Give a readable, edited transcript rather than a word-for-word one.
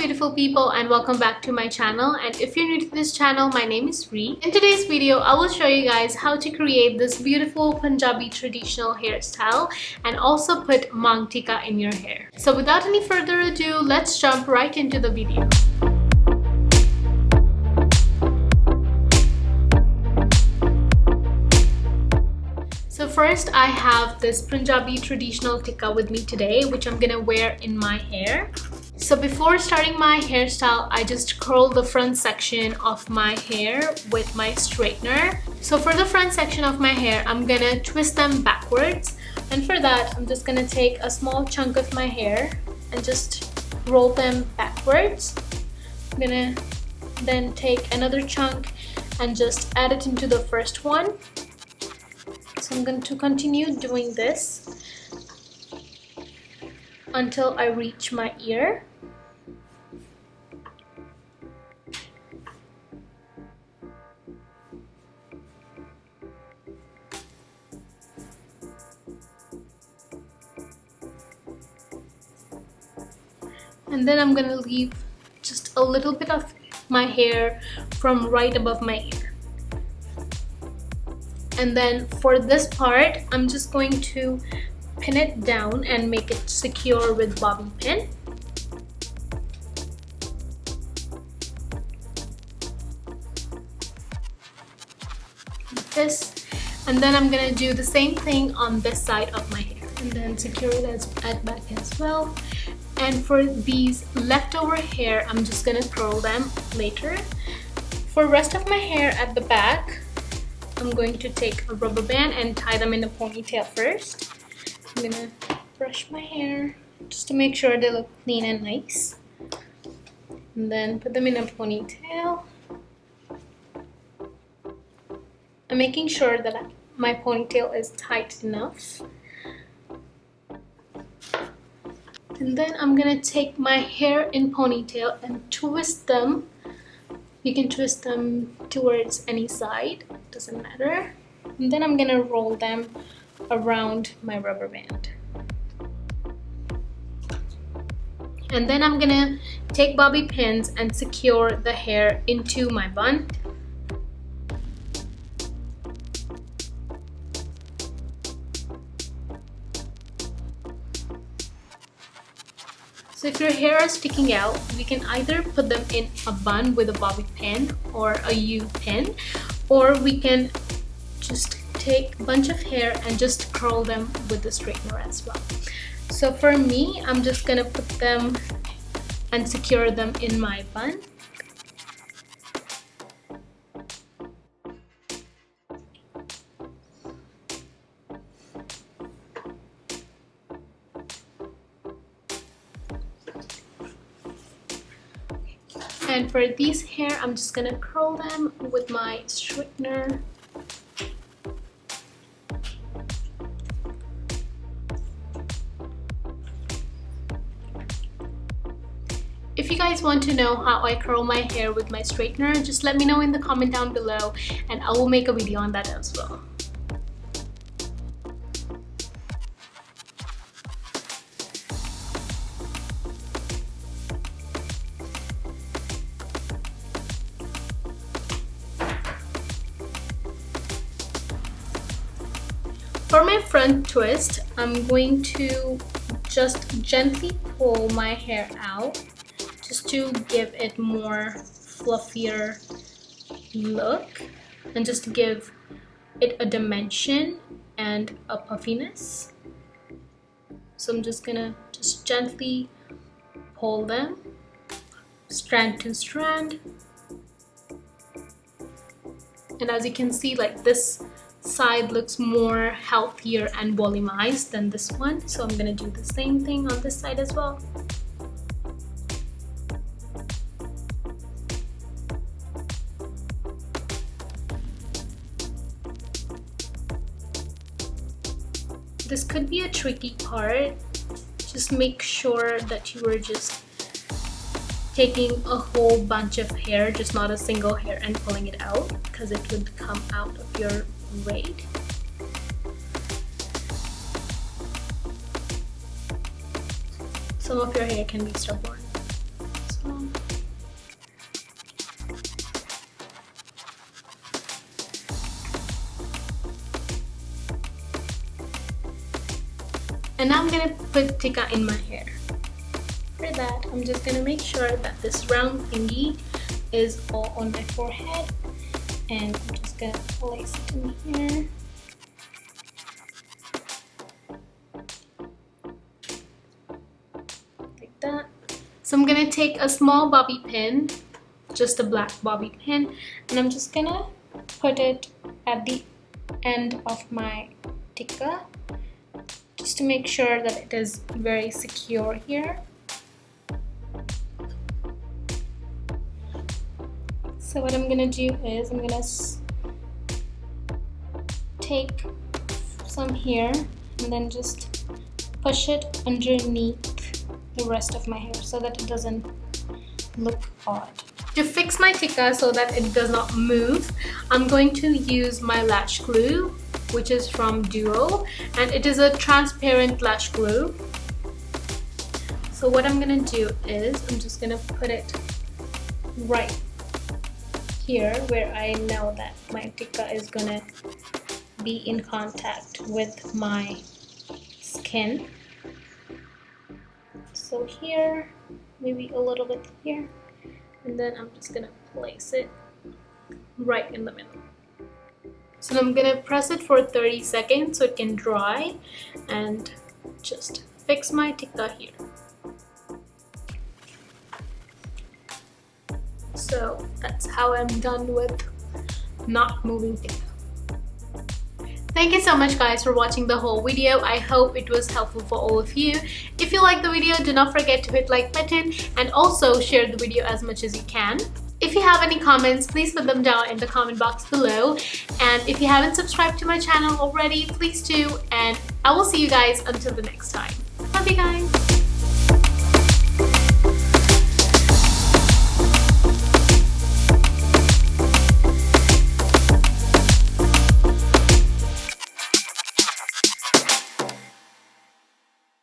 beautiful people, and welcome back to my channel. And if you're new to this channel, my name is Reet. In today's video, I will show you guys how to create this beautiful Punjabi traditional hairstyle and also put Maang Tikka in your hair. So without any further ado, let's jump right into the video. So first, I have this Punjabi traditional tikka with me today, which I'm gonna wear in my hair. So before starting my hairstyle, I just curl the front section of my hair with my straightener. So for the front section of my hair, I'm gonna twist them backwards. And for that, I'm just gonna take a small chunk of my hair and just roll them backwards. I'm gonna then take another chunk and just add it into the first one. So I'm going to continue doing this until I reach my ear. And then I'm going to leave just a little bit of my hair from right above my ear. And then for this part, I'm just going to pin it down and make it secure with bobby pin. Like this. And then I'm gonna do the same thing on this side of my hair. And then secure it at back as well. And for these leftover hair, I'm just gonna curl them later. For rest of my hair at the back, I'm going to take a rubber band and tie them in a ponytail first. I'm gonna brush my hair just to make sure they look clean and nice. And then put them in a ponytail. I'm making sure that my ponytail is tight enough. And then I'm gonna take my hair in ponytail and twist them. You can twist them towards any side, doesn't matter. And then I'm gonna roll them around my rubber band. And then I'm gonna take bobby pins and secure the hair into my bun. So if your hair is sticking out, we can either put them in a bun with a bobby pin or a U pin, or we can just take a bunch of hair and just curl them with the straightener as well. So for me, I'm just gonna put them and secure them in my bun. And for these hair, I'm just gonna curl them with my straightener. If you guys want to know how I curl my hair with my straightener, just let me know in the comment down below and I will make a video on that as well. For my front twist, I'm going to just gently pull my hair out just to give it more fluffier look and just to give it a dimension and a puffiness. So I'm just gonna just gently pull them strand to strand. And as you can see, like this side looks more healthier and volumized than this one, so I'm gonna do the same thing on this side as well. This could be a tricky part. Just make sure that you are just taking a whole bunch of hair, just not a single hair, and pulling it out, because it would come out of your braid. Some of your hair can be stubborn. So And now I'm gonna put tikka in my hair. For that, I'm just gonna make sure that this round thingy is all on my forehead, and I'm just gonna place it in here. Like that. So I'm gonna take a small bobby pin, just a black bobby pin, and I'm just gonna put it at the end of my tikka, just to make sure that it is very secure here. So what I'm gonna do is I'm gonna take some here and then just push it underneath the rest of my hair so that it doesn't look odd. To fix my tikka so that it does not move, I'm going to use my lash glue, which is from Duo, and it is a transparent lash glue. So what I'm gonna do is I'm just gonna put it right here where I know that my tikka is gonna be in contact with my skin. So here, maybe a little bit here, and then I'm just gonna place it right in the middle. So I'm gonna press it for 30 seconds so it can dry, and just fix my tikka here. So that's how I'm done with not moving tikka. Thank you so much guys for watching the whole video. I hope it was helpful for all of you. If you liked the video, do not forget to hit like button and also share the video as much as you can. If you have any comments, please put them down in the comment box below. And if you haven't subscribed to my channel already, please do. And I will see you guys until the next time. Love you guys.